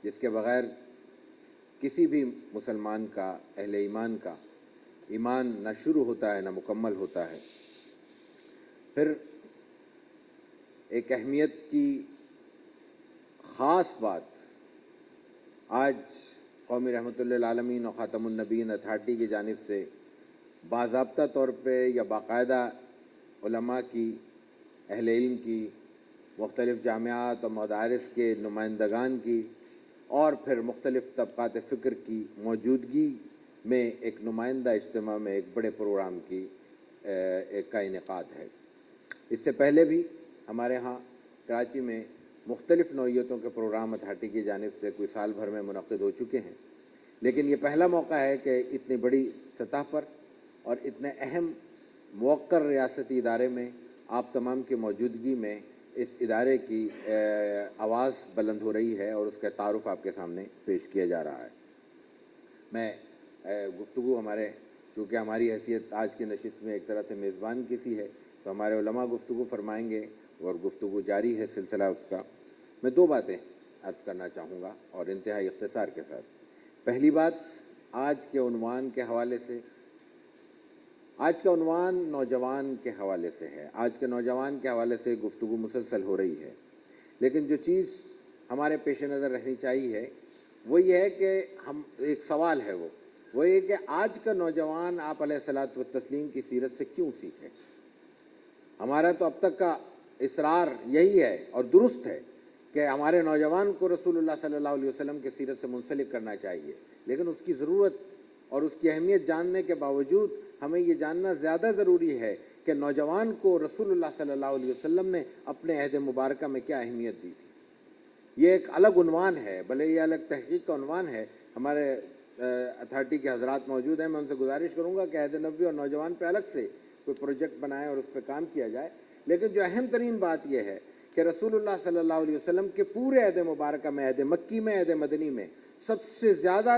جس کے بغیر کسی بھی مسلمان کا، اہل ایمان کا ایمان نہ شروع ہوتا ہے نہ مکمل ہوتا ہے۔ پھر ایک اہمیت کی خاص بات آج قومی رحمۃ للعالمین اور خاتم النبیین اتھارٹی کی جانب سے باضابطہ طور پہ یا باقاعدہ علماء کی، اہل علم کی، مختلف جامعات اور مدارس کے نمائندگان کی اور پھر مختلف طبقات فکر کی موجودگی میں ایک نمائندہ اجتماع میں ایک بڑے پروگرام کا انعقاد ہے۔ اس سے پہلے بھی ہمارے ہاں کراچی میں مختلف نوعیتوں کے پروگرام اتھارٹی کی جانب سے کوئی سال بھر میں منعقد ہو چکے ہیں، لیکن یہ پہلا موقع ہے کہ اتنی بڑی سطح پر اور اتنے اہم موقر ریاستی ادارے میں آپ تمام کی موجودگی میں اس ادارے کی آواز بلند ہو رہی ہے اور اس کا تعارف آپ کے سامنے پیش کیا جا رہا ہے۔ میں گفتگو چونکہ ہماری حیثیت آج کی نشست میں ایک طرح سے میزبان کی سی ہے، تو ہمارے علماء گفتگو فرمائیں گے اور گفتگو جاری ہے سلسلہ اس کا۔ میں دو باتیں عرض کرنا چاہوں گا اور انتہائی اختصار کے ساتھ۔ پہلی بات آج کے عنوان کے حوالے سے، آج کا عنوان نوجوان کے حوالے سے ہے۔ آج کے نوجوان کے حوالے سے گفتگو مسلسل ہو رہی ہے، لیکن جو چیز ہمارے پیش نظر رہنی چاہیے وہ یہ ہے کہ ایک سوال ہے وہ یہ کہ آج کا نوجوان آپ علیہ الصلوۃ والتسلیم کی سیرت سے کیوں سیکھے؟ ہمارا تو اب تک کا اصرار یہی ہے اور درست ہے کہ ہمارے نوجوان کو رسول اللہ صلی اللہ علیہ وسلم کی سیرت سے منسلک کرنا چاہیے، لیکن اس کی ضرورت اور اس کی اہمیت جاننے کے باوجود ہمیں یہ جاننا زیادہ ضروری ہے کہ نوجوان کو رسول اللہ صلی اللہ علیہ وسلم نے اپنے عہد مبارکہ میں کیا اہمیت دی تھی۔ یہ ایک الگ عنوان ہے، بھلے یہ الگ تحقیق کا عنوان ہے۔ ہمارے اتھارٹی کے حضرات موجود ہیں، میں ان سے گزارش کروں گا کہ عہد نبوی اور نوجوان پہ الگ سے کوئی پروجیکٹ بنائے اور اس پہ کام کیا جائے، لیکن جو اہم ترین بات یہ ہے کہ رسول اللہ صلی اللہ علیہ وسلم کے پورے عہد مبارکہ میں، عہد مکی میں، عہد مدنی میں سب سے زیادہ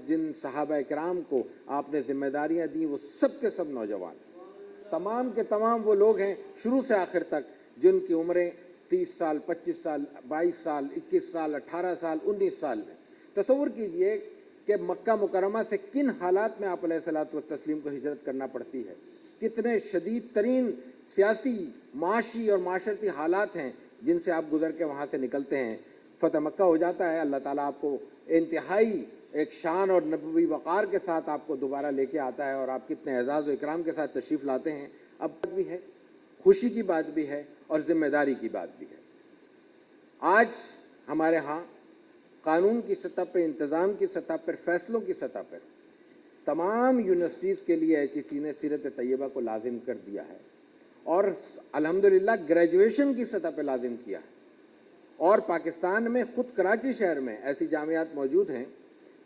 جن صحابہ کرام کو آپ نے ذمہ داریاں دیں وہ سب کے سب نوجوان، تمام کے تمام وہ لوگ ہیں شروع سے آخر تک جن کی عمریں 30 سال، 25 سال، 22 سال، 21 سال، 18 سال، 19 سال میں۔ تصور کیجئے کہ مکہ مکرمہ سے کن حالات میں آپ علیہ الصلوۃ والتسلیم کو ہجرت کرنا پڑتی ہے، کتنے شدید ترین سیاسی، معاشی اور معاشرتی حالات ہیں جن سے آپ گزر کے وہاں سے نکلتے ہیں۔ فتح مکہ ہو جاتا ہے، اللہ تعالیٰ آپ کو انتہائی ایک شان اور نبوی وقار کے ساتھ آپ کو دوبارہ لے کے آتا ہے اور آپ کتنے اعزاز و اکرام کے ساتھ تشریف لاتے ہیں۔ اب بات بھی ہے، خوشی کی بات بھی ہے اور ذمہ داری کی بات بھی ہے۔ آج ہمارے ہاں قانون کی سطح پہ، انتظام کی سطح پر، فیصلوں کی سطح پر تمام یونیورسٹیز کے لیے HEC نے سیرت طیبہ کو لازم کر دیا ہے اور الحمدللہ گریجویشن کی سطح پہ لازم کیا ہے، اور پاکستان میں خود کراچی شہر میں ایسی جامعات موجود ہیں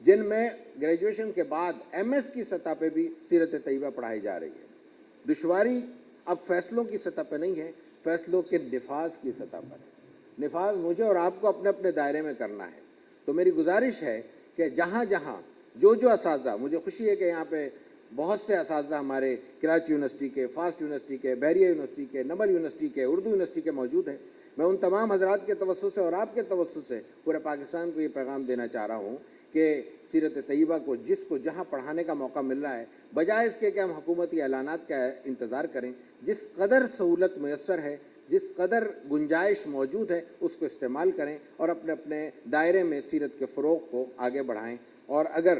جن میں گریجویشن کے بعد MS کی سطح پہ بھی سیرت طیبہ پڑھائی جا رہی ہے۔ دشواری اب فیصلوں کی سطح پہ نہیں ہے، فیصلوں کے نفاذ کی سطح پر ہے۔ نفاذ مجھے اور آپ کو اپنے اپنے دائرے میں کرنا ہے۔ تو میری گزارش ہے کہ جہاں جہاں جو اساتذہ، مجھے خوشی ہے کہ یہاں پہ بہت سے اساتذہ ہمارے کراچی یونیورسٹی کے، فاسٹ یونیورسٹی کے، بحریہ یونیورسٹی کے، نمل یونیورسٹی کے، اردو یونیورسٹی کے موجود ہیں۔ میں ان تمام حضرات کے توسط سے اور آپ کے توسط سے پورے پاکستان کو یہ پیغام دینا چاہ رہا ہوں کہ سیرت طیبہ کو جہاں پڑھانے کا موقع مل رہا ہے، بجائے اس کے کہ ہم حکومتی اعلانات کا انتظار کریں، جس قدر سہولت میسر ہے، جس قدر گنجائش موجود ہے، اس کو استعمال کریں اور اپنے اپنے دائرے میں سیرت کے فروغ کو آگے بڑھائیں۔ اور اگر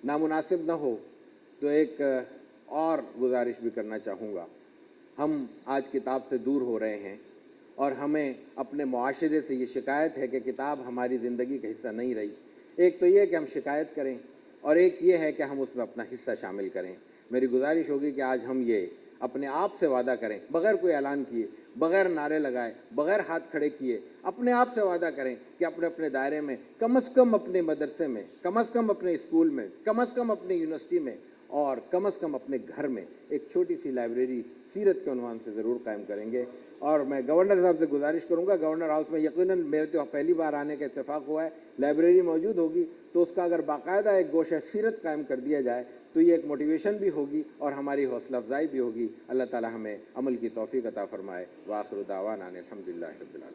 نامناسب نہ ہو تو ایک اور گزارش بھی کرنا چاہوں گا۔ ہم آج کتاب سے دور ہو رہے ہیں اور ہمیں اپنے معاشرے سے یہ شکایت ہے کہ کتاب ہماری زندگی کا حصہ نہیں رہی۔ ایک تو یہ کہ ہم شکایت کریں اور ایک یہ ہے کہ ہم اس میں اپنا حصہ شامل کریں۔ میری گزارش ہوگی کہ آج ہم یہ اپنے آپ سے وعدہ کریں، بغیر کوئی اعلان کیے، بغیر نعرے لگائے، بغیر ہاتھ کھڑے کیے، اپنے آپ سے وعدہ کریں کہ اپنے اپنے دائرے میں کم از کم اپنے مدرسے میں، کم از کم اپنے اسکول میں، کم از کم اپنے یونیورسٹی میں اور کم از کم اپنے گھر میں ایک چھوٹی سی لائبریری سیرت کے عنوان سے ضرور قائم کریں گے۔ اور میں گورنر صاحب سے گزارش کروں گا، گورنر ہاؤس میں یقیناً میرے تو پہلی بار آنے کا اتفاق ہوا ہے، لائبریری موجود ہوگی تو اس کا اگر باقاعدہ ایک گوشہ سیرت قائم کر دیا جائے تو یہ ایک موٹیویشن بھی ہوگی اور ہماری حوصلہ افزائی بھی ہوگی۔ اللہ تعالی ہمیں عمل کی توفیق عطا فرمائے۔ وآخر دعوانا الحمدللہ رب العالمین۔